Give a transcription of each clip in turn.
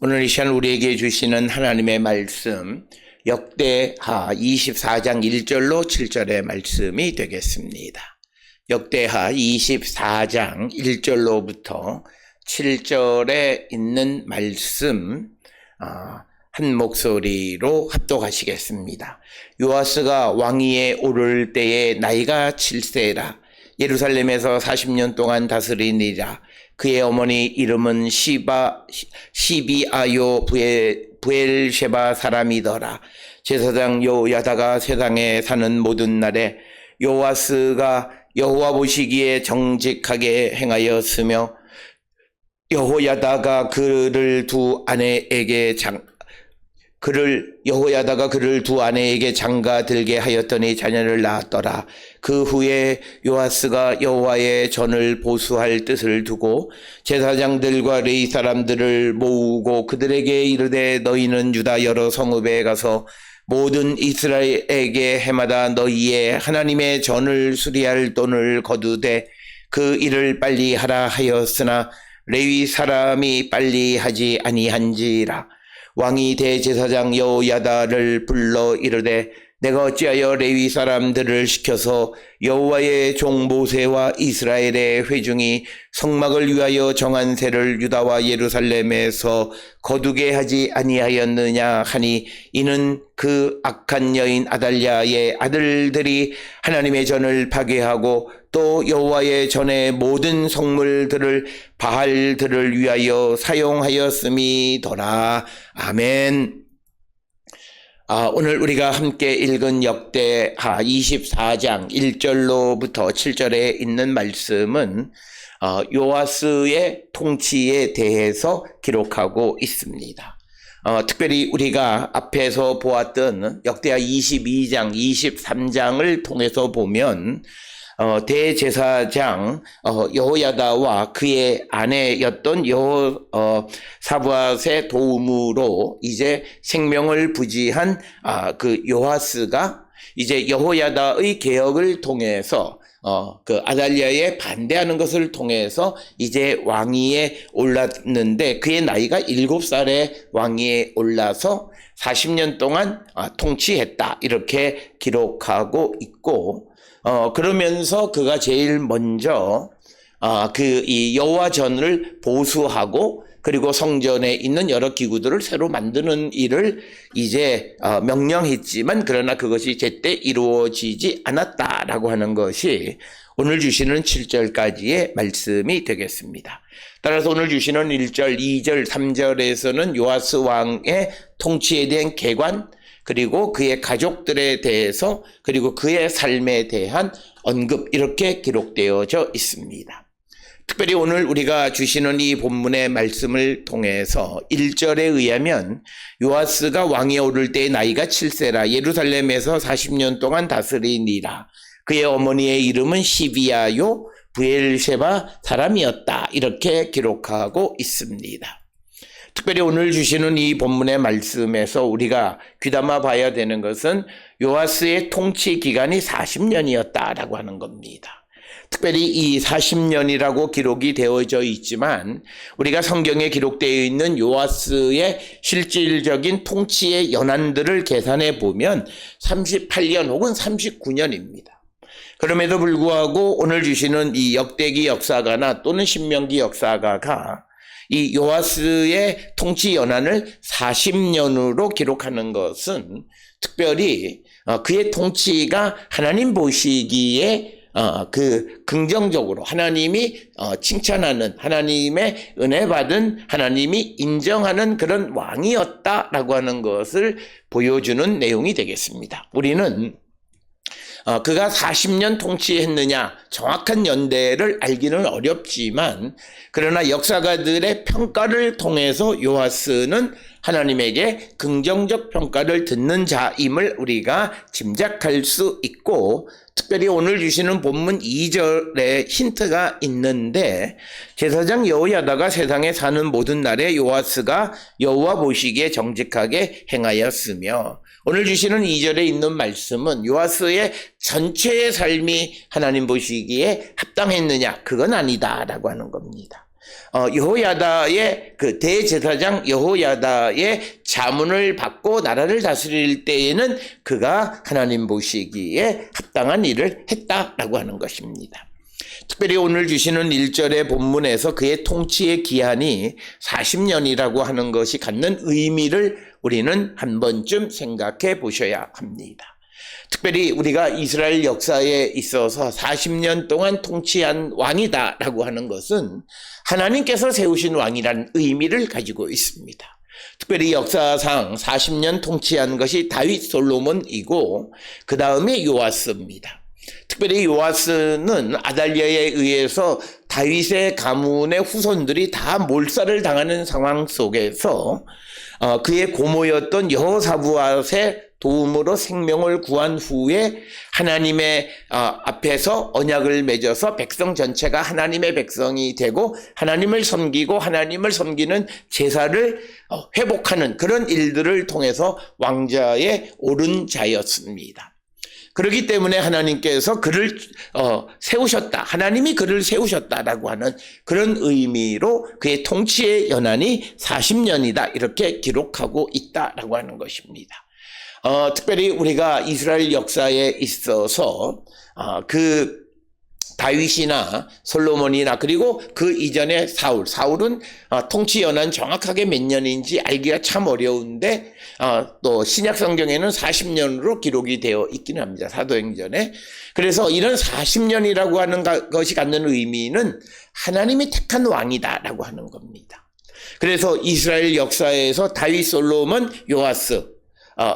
오늘 이 시간 우리에게 주시는 하나님의 말씀 역대하 24장 1절로 7절의 말씀이 되겠습니다. 역대하 24장 1절로부터 7절에 있는 말씀 한 목소리로 합독하시겠습니다. 요아스가 왕위에 오를 때에 나이가 7세라. 예루살렘에서 40년 동안 다스리니라. 그의 어머니 이름은 시비아요 부엘셰바 사람이더라. 제사장 요야다가 세상에 사는 모든 날에 요아스가 여호와 보시기에 정직하게 행하였으며 여호야다가 그를 두 아내에게 장가 들게 하였더니 자녀를 낳았더라. 그 후에 요아스가 여호와의 전을 보수할 뜻을 두고 제사장들과 레위 사람들을 모으고 그들에게 이르되 너희는 유다 여러 성읍에 가서 모든 이스라엘에게 해마다 너희의 하나님의 전을 수리할 돈을 거두되 그 일을 빨리 하라 하였으나 레위 사람이 빨리 하지 아니한지라. 왕이 대제사장 여호야다를 불러 이르되 내가 어찌하여 레위 사람들을 시켜서 여호와의 종 모세와 이스라엘의 회중이 성막을 위하여 정한 세를 유다와 예루살렘에서 거두게 하지 아니하였느냐 하니 이는 그 악한 여인 아달랴의 아들들이 하나님의 전을 파괴하고 또 여호와의 전의 모든 성물들을 바알들을 위하여 사용하였음이더라. 아멘. 오늘 우리가 함께 읽은 역대하 24장 1절로부터 7절에 있는 말씀은 요아스의 통치에 대해서 기록하고 있습니다. 특별히 우리가 앞에서 보았던 역대하 22장, 23장을 통해서 보면 대제사장 여호야다와 그의 아내였던 여호사밧의 도움으로 이제 생명을 부지한 그 요아스가 이제 여호야다의 개혁을 통해서 그 아달랴에 반대하는 것을 통해서 이제 왕위에 올랐는데 그의 나이가 7살에 왕위에 올라서 40년 동안 통치했다 이렇게 기록하고 있고 그러면서 그가 제일 먼저 이 여호와 전을 보수하고 그리고 성전에 있는 여러 기구들을 새로 만드는 일을 이제 명령했지만 그러나 그것이 제때 이루어지지 않았다라고 하는 것이 오늘 주시는 7절까지의 말씀이 되겠습니다. 따라서 오늘 주시는 1절, 2절, 3절에서는 요아스 왕의 통치에 대한 개관 그리고 그의 가족들에 대해서 그리고 그의 삶에 대한 언급 이렇게 기록되어져 있습니다. 특별히 오늘 우리가 주시는 이 본문의 말씀을 통해서 1절에 의하면 요아스가 왕위에 오를 때의 나이가 7세라 예루살렘에서 40년 동안 다스리니라. 그의 어머니의 이름은 시비아요 부엘셰바 사람이었다 이렇게 기록하고 있습니다. 특별히 오늘 주시는 이 본문의 말씀에서 우리가 귀담아 봐야 되는 것은 요아스의 통치 기간이 40년이었다라고 하는 겁니다. 특별히 이 40년이라고 기록이 되어져 있지만 우리가 성경에 기록되어 있는 요아스의 실질적인 통치의 연한들을 계산해 보면 38년 혹은 39년입니다. 그럼에도 불구하고 오늘 주시는 이 역대기 역사가나 또는 신명기 역사가가 이 요아스의 통치 연한을 40년으로 기록하는 것은 특별히 그의 통치가 하나님 보시기에 긍정적으로 하나님이 칭찬하는 하나님의 은혜 받은 하나님이 인정하는 그런 왕이었다라고 하는 것을 보여주는 내용이 되겠습니다. 우리는 그가 40년 통치했느냐 정확한 연대를 알기는 어렵지만 그러나 역사가들의 평가를 통해서 요아스는 하나님에게 긍정적 평가를 듣는 자임을 우리가 짐작할 수 있고 특별히 오늘 주시는 본문 2절에 힌트가 있는데 제사장 여호야다가 세상에 사는 모든 날에 요아스가 여호와 보시기에 정직하게 행하였으며 오늘 주시는 2절에 있는 말씀은 요아스의 전체의 삶이 하나님 보시기에 합당했느냐 그건 아니다라고 하는 겁니다. 여호야다의 그 대제사장 여호야다의 자문을 받고 나라를 다스릴 때에는 그가 하나님 보시기에 합당한 일을 했다라고 하는 것입니다. 특별히 오늘 주시는 1절의 본문에서 그의 통치의 기한이 40년이라고 하는 것이 갖는 의미를 우리는 한 번쯤 생각해 보셔야 합니다. 특별히 우리가 이스라엘 역사에 있어서 40년 동안 통치한 왕이다라고 하는 것은 하나님께서 세우신 왕이라는 의미를 가지고 있습니다. 특별히 역사상 40년 통치한 것이 다윗 솔로몬이고 그 다음에 요아스입니다. 특별히 요아스는 아달랴에 의해서 다윗의 가문의 후손들이 다 몰살을 당하는 상황 속에서 그의 고모였던 여호사부앗의 도움으로 생명을 구한 후에 하나님의 앞에서 언약을 맺어서 백성 전체가 하나님의 백성이 되고 하나님을 섬기고 하나님을 섬기는 제사를 회복하는 그런 일들을 통해서 왕자에 오른 자였습니다. 그렇기 때문에 하나님께서 그를 세우셨다. 하나님이 그를 세우셨다라고 하는 그런 의미로 그의 통치의 연한이 40년이다. 이렇게 기록하고 있다라고 하는 것입니다. 특별히 우리가 이스라엘 역사에 있어서 그 다윗이나 솔로몬이나 그리고 그 이전에 사울은 통치 연한 정확하게 몇 년인지 알기가 참 어려운데 또 신약 성경에는 40년으로 기록이 되어 있기는 합니다. 사도행전에. 그래서 이런 40년이라고 하는 것이 갖는 의미는 하나님이 택한 왕이다라고 하는 겁니다. 그래서 이스라엘 역사에서 다윗, 솔로몬, 요아스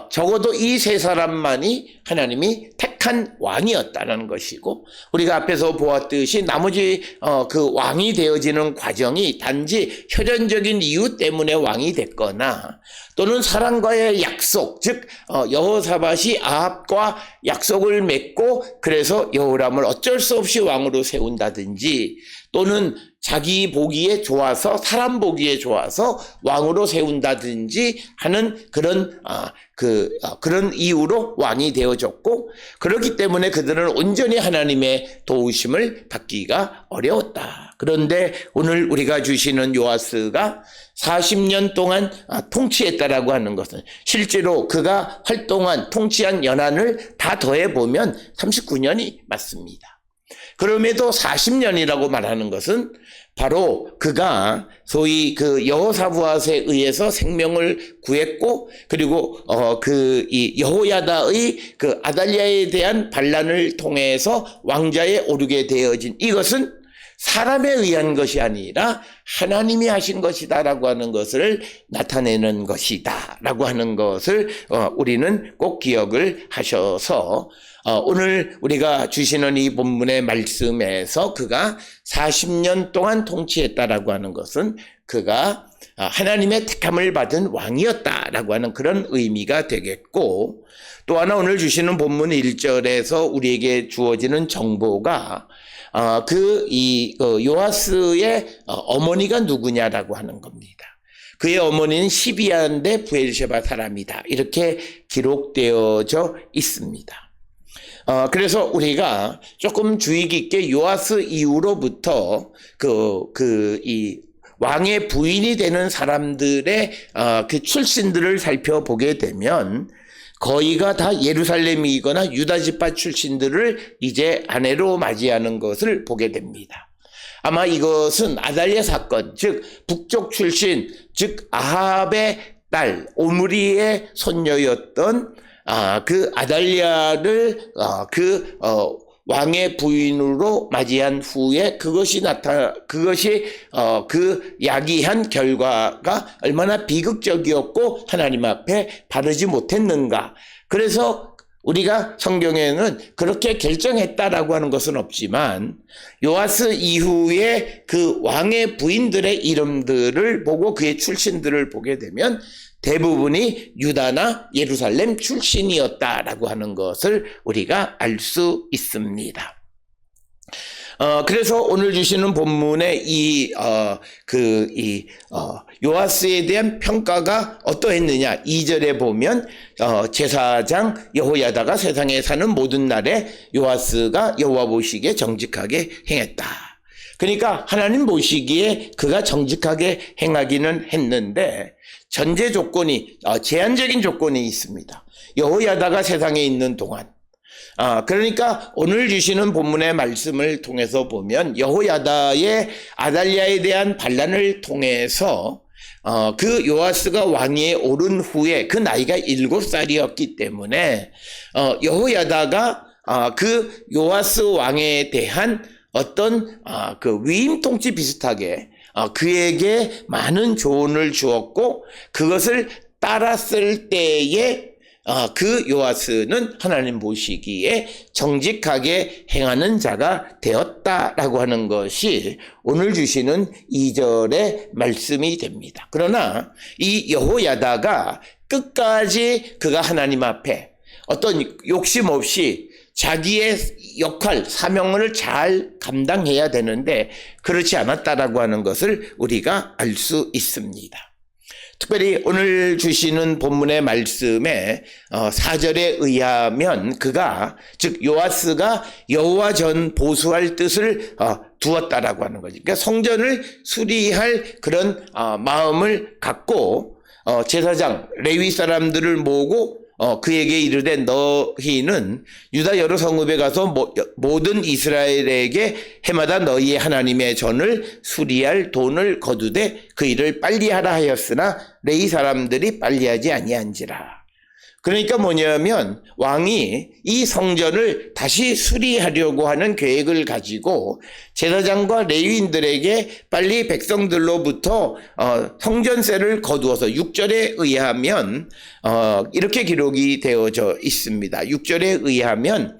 적어도 이 세 사람만이 하나님이 택한 왕이었다는 것이고 우리가 앞에서 보았듯이 나머지 그 왕이 되어지는 과정이 단지 혈연적인 이유 때문에 왕이 됐거나 또는 사람과의 약속 즉 여호사밧이 아합과 약속을 맺고 그래서 여호람을 어쩔 수 없이 왕으로 세운다든지 또는 자기 보기에 좋아서 사람 보기에 좋아서 왕으로 세운다든지 하는 그런 이유로 왕이 되어졌고 그렇기 때문에 그들은 온전히 하나님의 도우심을 받기가 어려웠다. 그런데 오늘 우리가 주시는 요아스가 40년 동안 통치했다라고 하는 것은 실제로 그가 활동한 통치한 연한을 다 더해보면 39년이 맞습니다. 그럼에도 40년이라고 말하는 것은 바로 그가 소위 그 여호사부앗에 의해서 생명을 구했고 그리고 이 여호야다의 그 아달랴에 대한 반란을 통해서 왕자에 오르게 되어진 이것은 사람에 의한 것이 아니라 하나님이 하신 것이다라고 하는 것을 나타내는 것이다라고 하는 것을 우리는 꼭 기억을 하셔서 오늘 우리가 주시는 이 본문의 말씀에서 그가 40년 동안 통치했다라고 하는 것은 그가 하나님의 택함을 받은 왕이었다라고 하는 그런 의미가 되겠고 또 하나 오늘 주시는 본문 1절에서 우리에게 주어지는 정보가 요아스의 어머니가 누구냐라고 하는 겁니다. 그의 어머니는 시비아인데 부엘셰바 사람이다. 이렇게 기록되어져 있습니다. 그래서 우리가 조금 주의 깊게 요아스 이후로부터 이 왕의 부인이 되는 사람들의 그 출신들을 살펴보게 되면 거의가 다 예루살렘이거나 유다 지파 출신들을 이제 아내로 맞이하는 것을 보게 됩니다. 아마 이것은 아달랴 사건, 즉 북쪽 출신, 즉 아합의 딸 오므리의 손녀였던 그 아달랴를 왕의 부인으로 맞이한 후에 그것이 그 야기한 결과가 얼마나 비극적이었고 하나님 앞에 바르지 못했는가. 그래서 우리가 성경에는 그렇게 결정했다라고 하는 것은 없지만 요아스 이후에 그 왕의 부인들의 이름들을 보고 그의 출신들을 보게 되면 대부분이 유다나 예루살렘 출신이었다라고 하는 것을 우리가 알 수 있습니다. 그래서 오늘 주시는 본문에 요아스에 대한 평가가 어떠했느냐. 2절에 보면 제사장 여호야다가 세상에 사는 모든 날에 요아스가 여호와 보시기에 정직하게 행했다. 그러니까 하나님 보시기에 그가 정직하게 행하기는 했는데 전제 조건이 제한적인 조건이 있습니다. 여호야다가 세상에 있는 동안. 그러니까 오늘 주시는 본문의 말씀을 통해서 보면 여호야다의 아달랴에 대한 반란을 통해서 그 요아스가 왕위에 오른 후에 그 나이가 7살이었기 때문에 여호야다가 그 요아스 왕에 대한 어떤 그 위임 통치 비슷하게 그에게 많은 조언을 주었고 그것을 따랐을 때에 그 요아스는 하나님 보시기에 정직하게 행하는 자가 되었다라고 하는 것이 오늘 주시는 2절의 말씀이 됩니다. 그러나 이 여호야다가 끝까지 그가 하나님 앞에 어떤 욕심 없이 자기의 역할, 사명을 잘 감당해야 되는데 그렇지 않았다라고 하는 것을 우리가 알 수 있습니다. 특별히 오늘 주시는 본문의 말씀에 4절에 의하면 그가 즉 요아스가 여호와 전 보수할 뜻을 두었다라고 하는 거죠. 그러니까 성전을 수리할 그런 마음을 갖고 제사장 레위 사람들을 모으고 그에게 이르되 너희는 유다 여러 성읍에 가서 모든 이스라엘에게 해마다 너희의 하나님의 전을 수리할 돈을 거두되 그 일을 빨리 하라 하였으나 레위 사람들이 빨리 하지 아니한지라. 그러니까 뭐냐면 왕이 이 성전을 다시 수리하려고 하는 계획을 가지고 제사장과 레위인들에게 빨리 백성들로부터 성전세를 거두어서 6절에 의하면 이렇게 기록이 되어져 있습니다. 6절에 의하면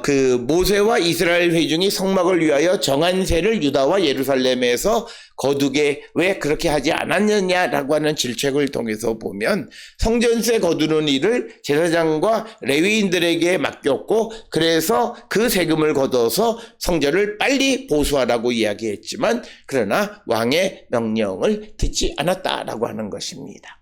그 모세와 이스라엘 회중이 성막을 위하여 정한 세를 유다와 예루살렘에서 거두게 왜 그렇게 하지 않았느냐라고 하는 질책을 통해서 보면 성전세 거두는 일을 제사장과 레위인들에게 맡겼고 그래서 그 세금을 걷어서 성전을 빨리 보수하라고 이야기했지만 그러나 왕의 명령을 듣지 않았다라고 하는 것입니다.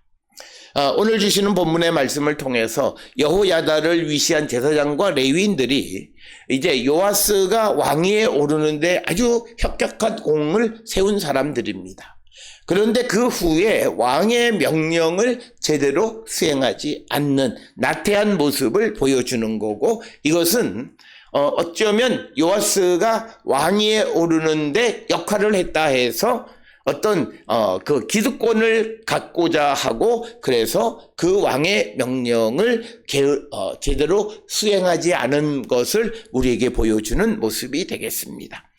오늘 주시는 본문의 말씀을 통해서 여호야다를 위시한 제사장과 레위인들이 이제 요아스가 왕위에 오르는데 아주 혁혁한 공을 세운 사람들입니다. 그런데 그 후에 왕의 명령을 제대로 수행하지 않는 나태한 모습을 보여주는 거고 이것은 어쩌면 요아스가 왕위에 오르는데 역할을 했다 해서 어떤 그 기득권을 갖고자 하고 그래서 그 왕의 명령을 제대로 수행하지 않은 것을 우리에게 보여주는 모습이 되겠습니다.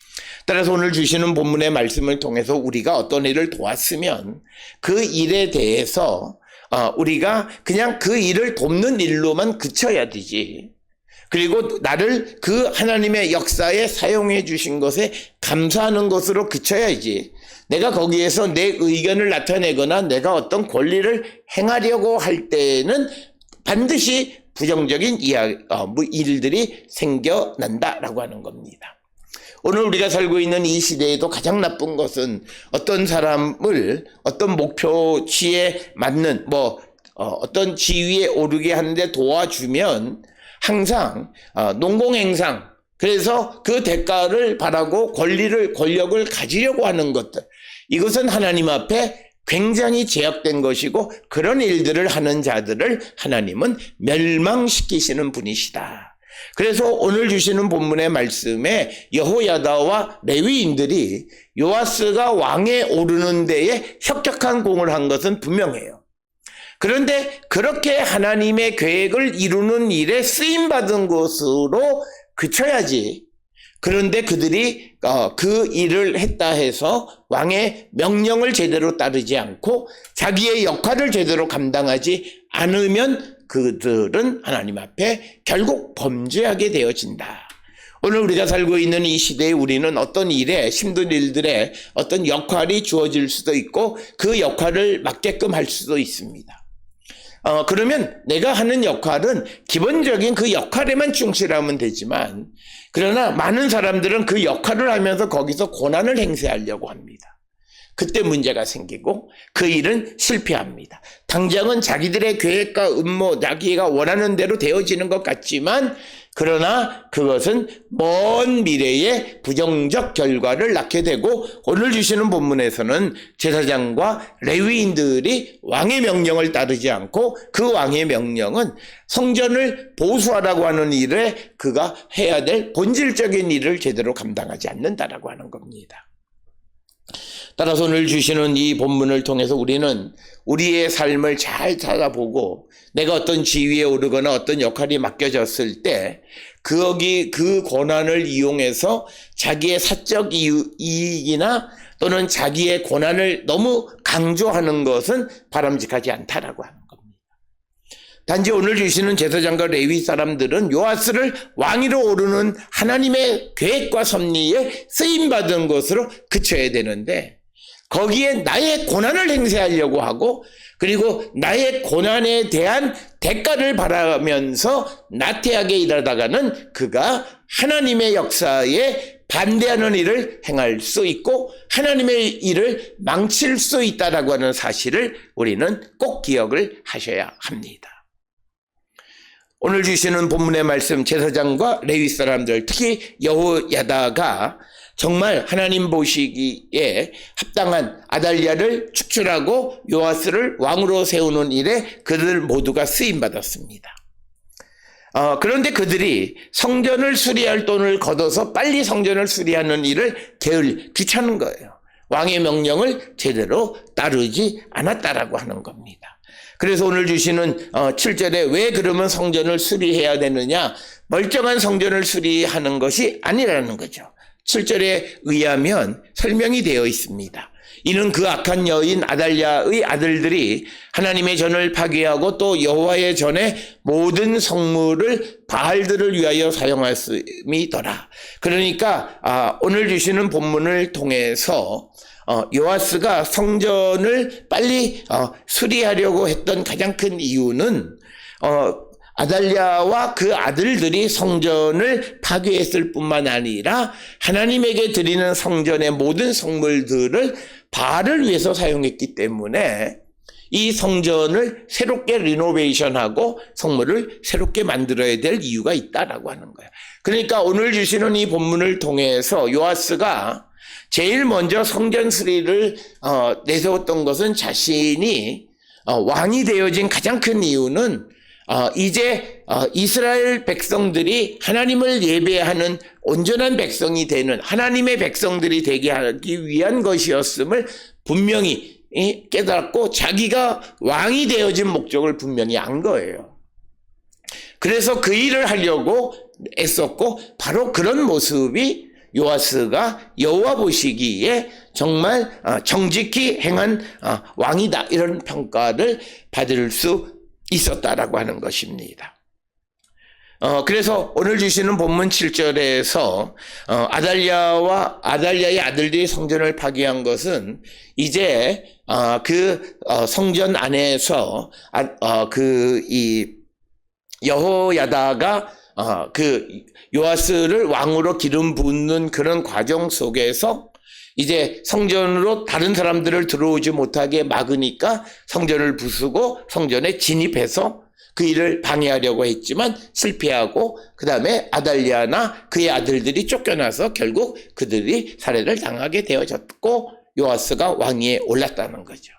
따라서 오늘 주시는 본문의 말씀을 통해서 우리가 어떤 일을 도왔으면 그 일에 대해서 우리가 그냥 그 일을 돕는 일로만 그쳐야 되지. 그리고 나를 그 하나님의 역사에 사용해 주신 것에 감사하는 것으로 그쳐야지. 내가 거기에서 내 의견을 나타내거나 내가 어떤 권리를 행하려고 할 때는 반드시 부정적인 일들이 생겨난다라고 하는 겁니다. 오늘 우리가 살고 있는 이 시대에도 가장 나쁜 것은 어떤 사람을 어떤 목표치에 맞는 어떤 지위에 오르게 하는데 도와주면 항상 농공행상 그래서 그 대가를 바라고 권력을 가지려고 하는 것들 이것은 하나님 앞에 굉장히 제약된 것이고 그런 일들을 하는 자들을 하나님은 멸망시키시는 분이시다. 그래서 오늘 주시는 본문의 말씀에 여호야다와 레위인들이 요아스가 왕에 오르는 데에 혁혁한 공을 한 것은 분명해요. 그런데 그렇게 하나님의 계획을 이루는 일에 쓰임받은 것으로 그쳐야지. 그런데 그들이 그 일을 했다 해서 왕의 명령을 제대로 따르지 않고 자기의 역할을 제대로 감당하지 않으면 그들은 하나님 앞에 결국 범죄하게 되어진다. 오늘 우리가 살고 있는 이 시대에 우리는 어떤 일에 힘든 일들에 어떤 역할이 주어질 수도 있고 그 역할을 맡게끔 할 수도 있습니다. 그러면 내가 하는 역할은 기본적인 그 역할에만 충실하면 되지만 그러나 많은 사람들은 그 역할을 하면서 거기서 권한을 행사하려고 합니다. 그때 문제가 생기고 그 일은 실패합니다. 당장은 자기들의 계획과 음모, 자기가 원하는 대로 되어지는 것 같지만 그러나 그것은 먼 미래에 부정적 결과를 낳게 되고 오늘 주시는 본문에서는 제사장과 레위인들이 왕의 명령을 따르지 않고 그 왕의 명령은 성전을 보수하라고 하는 일에 그가 해야 될 본질적인 일을 제대로 감당하지 않는다라고 하는 겁니다. 따라서 오늘 주시는 이 본문을 통해서 우리는 우리의 삶을 잘 찾아보고 내가 어떤 지위에 오르거나 어떤 역할이 맡겨졌을 때 그 권한을 이용해서 자기의 사적 이익이나 또는 자기의 권한을 너무 강조하는 것은 바람직하지 않다라고 하는 겁니다. 단지 오늘 주시는 제사장과 레위 사람들은 요아스를 왕위로 오르는 하나님의 계획과 섭리에 쓰임받은 것으로 그쳐야 되는데 거기에 나의 권한을 행사하려고 하고 그리고 나의 고난에 대한 대가를 바라면서 나태하게 일하다가는 그가 하나님의 역사에 반대하는 일을 행할 수 있고 하나님의 일을 망칠 수 있다라고 하는 사실을 우리는 꼭 기억을 하셔야 합니다. 오늘 주시는 본문의 말씀 제사장과 레위 사람들 특히 여호야다가 정말 하나님 보시기에 합당한 아달랴를 축출하고 요아스를 왕으로 세우는 일에 그들 모두가 쓰임받았습니다. 그런데 그들이 성전을 수리할 돈을 걷어서 빨리 성전을 수리하는 일을 귀찮은 거예요. 왕의 명령을 제대로 따르지 않았다라고 하는 겁니다. 그래서 오늘 주시는 7절에 왜 그러면 성전을 수리해야 되느냐? 멀쩡한 성전을 수리하는 것이 아니라는 거죠. 7절에 의하면 설명이 되어 있습니다. 이는 그 악한 여인 아달랴의 아들들이 하나님의 전을 파괴하고 또 여호와의 전에 모든 성물을 바알들을 위하여 사용했음이더라. 그러니까 오늘 주시는 본문을 통해서 요아스가 성전을 빨리 수리하려고 했던 가장 큰 이유는 아달랴와 그 아들들이 성전을 파괴했을 뿐만 아니라 하나님에게 드리는 성전의 모든 성물들을 바알을 위해서 사용했기 때문에 이 성전을 새롭게 리노베이션하고 성물을 새롭게 만들어야 될 이유가 있다라고 하는 거예요. 그러니까 오늘 주시는 이 본문을 통해서 요아스가 제일 먼저 성전 수리를 내세웠던 것은 자신이 왕이 되어진 가장 큰 이유는 이제 이스라엘 백성들이 하나님을 예배하는 온전한 백성이 되는 하나님의 백성들이 되게 하기 위한 것이었음을 분명히 깨닫고 자기가 왕이 되어진 목적을 분명히 안 거예요. 그래서 그 일을 하려고 애썼고 바로 그런 모습이 요아스가 여호와 보시기에 정말 정직히 행한 왕이다 이런 평가를 받을 수 있었다라고 하는 것입니다. 그래서 오늘 주시는 본문 7절에서 아달랴의 아들들이 성전을 파괴한 것은 이제 그 성전 안에서 이 여호야다가 그 요아스를 왕으로 기름 붓는 그런 과정 속에서 이제 성전으로 다른 사람들을 들어오지 못하게 막으니까 성전을 부수고 성전에 진입해서 그 일을 방해하려고 했지만 실패하고 그 다음에 아달랴나 그의 아들들이 쫓겨나서 결국 그들이 살해를 당하게 되어졌고 요아스가 왕위에 올랐다는 거죠.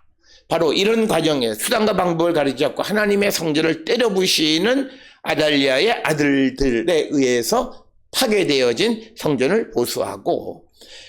바로 이런 과정에 수단과 방법을 가리지 않고 하나님의 성전을 때려부시는 아달랴의 아들들에 의해서 파괴되어진 성전을 보수하고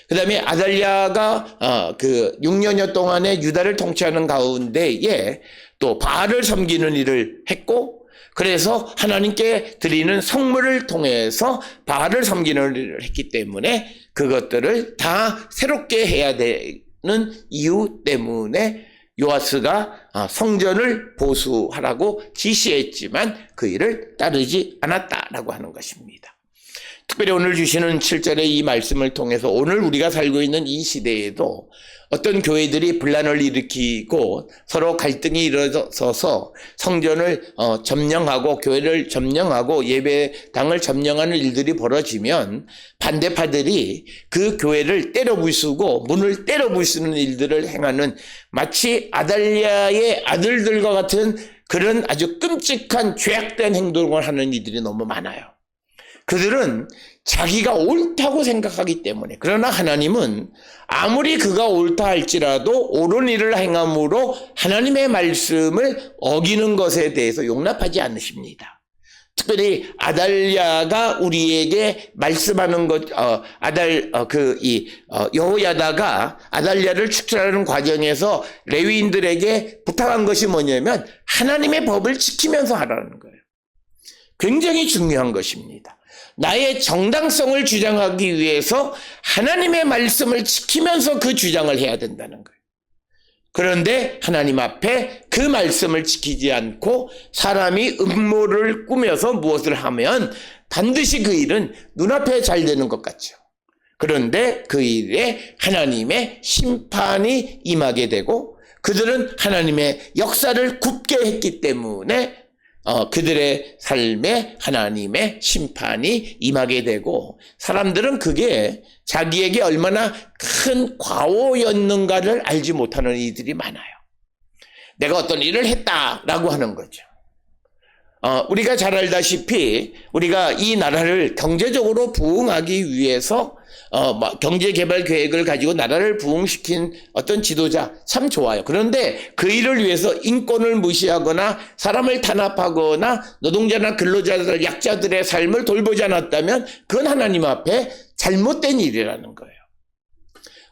그 다음에 아달랴가 그 6년여 동안의 유다를 통치하는 가운데에 또 바알을 섬기는 일을 했고 그래서 하나님께 드리는 성물을 통해서 바알을 섬기는 일을 했기 때문에 그것들을 다 새롭게 해야 되는 이유 때문에 요아스가 성전을 보수하라고 지시했지만 그 일을 따르지 않았다라고 하는 것입니다. 특별히 오늘 주시는 7절의 이 말씀을 통해서 오늘 우리가 살고 있는 이 시대에도 어떤 교회들이 분란을 일으키고 서로 갈등이 일어서서 성전을 점령하고 교회를 점령하고 예배당을 점령하는 일들이 벌어지면 반대파들이 그 교회를 때려 부수고 문을 때려 부수는 일들을 행하는 마치 아달랴의 아들들과 같은 그런 아주 끔찍한 죄악된 행동을 하는 이들이 너무 많아요. 그들은 자기가 옳다고 생각하기 때문에. 그러나 하나님은 아무리 그가 옳다 할지라도 옳은 일을 행함으로 하나님의 말씀을 어기는 것에 대해서 용납하지 않으십니다. 특별히 아달랴가 우리에게 말씀하는 것, 여호야다가 아달랴를 축출하는 과정에서 레위인들에게 부탁한 것이 뭐냐면 하나님의 법을 지키면서 하라는 거예요. 굉장히 중요한 것입니다. 나의 정당성을 주장하기 위해서 하나님의 말씀을 지키면서 그 주장을 해야 된다는 거예요. 그런데 하나님 앞에 그 말씀을 지키지 않고 사람이 음모를 꾸며서 무엇을 하면 반드시 그 일은 눈앞에 잘 되는 것 같죠. 그런데 그 일에 하나님의 심판이 임하게 되고 그들은 하나님의 역사를 굽게 했기 때문에 그들의 삶에 하나님의 심판이 임하게 되고 사람들은 그게 자기에게 얼마나 큰 과오였는가를 알지 못하는 이들이 많아요. 내가 어떤 일을 했다라고 하는 거죠. 우리가 잘 알다시피 우리가 이 나라를 경제적으로 부흥하기 위해서 경제개발 계획을 가지고 나라를 부흥시킨 어떤 지도자 참 좋아요. 그런데 그 일을 위해서 인권을 무시하거나 사람을 탄압하거나 노동자나 근로자들, 약자들의 삶을 돌보지 않았다면 그건 하나님 앞에 잘못된 일이라는 거예요.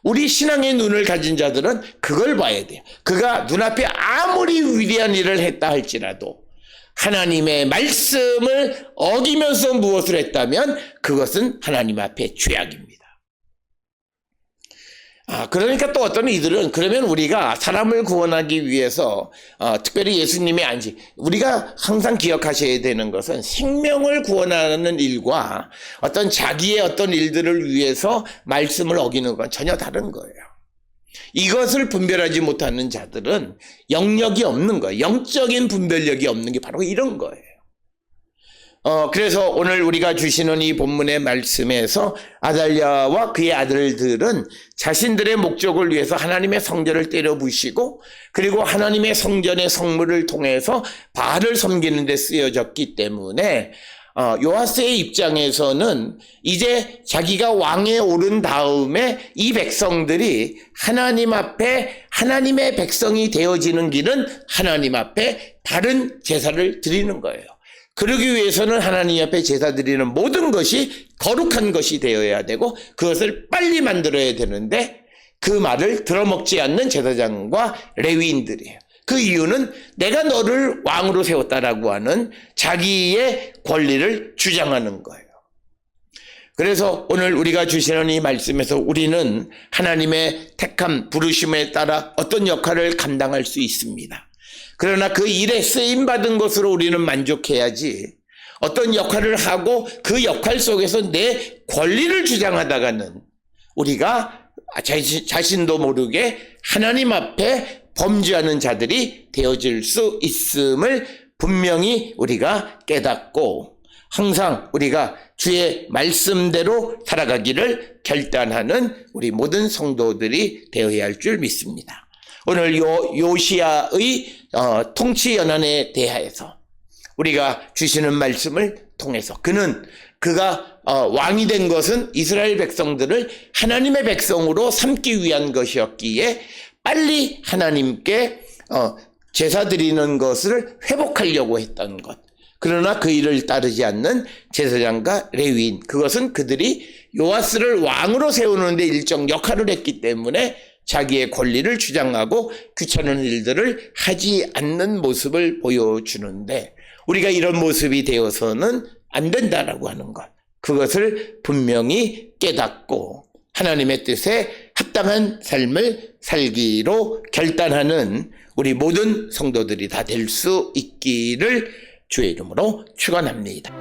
우리 신앙의 눈을 가진 자들은 그걸 봐야 돼요. 그가 눈앞에 아무리 위대한 일을 했다 할지라도 하나님의 말씀을 어기면서 무엇을 했다면 그것은 하나님 앞에 죄악입니다. 그러니까 또 어떤 이들은 그러면 우리가 사람을 구원하기 위해서 특별히 예수님의 안식, 우리가 항상 기억하셔야 되는 것은 생명을 구원하는 일과 어떤 자기의 어떤 일들을 위해서 말씀을 어기는 건 전혀 다른 거예요. 이것을 분별하지 못하는 자들은 영역이 없는 거예요. 영적인 분별력이 없는 게 바로 이런 거예요. 그래서 오늘 우리가 주시는 이 본문의 말씀에서 아달랴와 그의 아들들은 자신들의 목적을 위해서 하나님의 성전을 때려 부시고 그리고 하나님의 성전의 성물을 통해서 바알을 섬기는 데 쓰여졌기 때문에 요아스의 입장에서는 이제 자기가 왕에 오른 다음에 이 백성들이 하나님 앞에 하나님의 백성이 되어지는 길은 하나님 앞에 바른 제사를 드리는 거예요. 그러기 위해서는 하나님 앞에 제사 드리는 모든 것이 거룩한 것이 되어야 되고 그것을 빨리 만들어야 되는데 그 말을 들어먹지 않는 제사장과 레위인들이에요. 그 이유는 내가 너를 왕으로 세웠다라고 하는 자기의 권리를 주장하는 거예요. 그래서 오늘 우리가 주시는 이 말씀에서 우리는 하나님의 택함, 부르심에 따라 어떤 역할을 감당할 수 있습니다. 그러나 그 일에 쓰임받은 것으로 우리는 만족해야지 어떤 역할을 하고 그 역할 속에서 내 권리를 주장하다가는 우리가 자신도 모르게 하나님 앞에 범죄하는 자들이 되어질 수 있음을 분명히 우리가 깨닫고 항상 우리가 주의 말씀대로 살아가기를 결단하는 우리 모든 성도들이 되어야 할 줄 믿습니다. 오늘 요시야의 통치 연한에 대하여서 우리가 주시는 말씀을 통해서 그가 왕이 된 것은 이스라엘 백성들을 하나님의 백성으로 삼기 위한 것이었기에 빨리 하나님께 제사 드리는 것을 회복하려고 했던 것. 그러나 그 일을 따르지 않는 제사장과 레위인, 그것은 그들이 요아스를 왕으로 세우는데 일정 역할을 했기 때문에 자기의 권리를 주장하고 귀찮은 일들을 하지 않는 모습을 보여주는데 우리가 이런 모습이 되어서는 안 된다라고 하는 것. 그것을 분명히 깨닫고 하나님의 뜻에 합당한 삶을 살기로 결단하는 우리 모든 성도들이 다 될 수 있기를 주의 이름으로 축원합니다.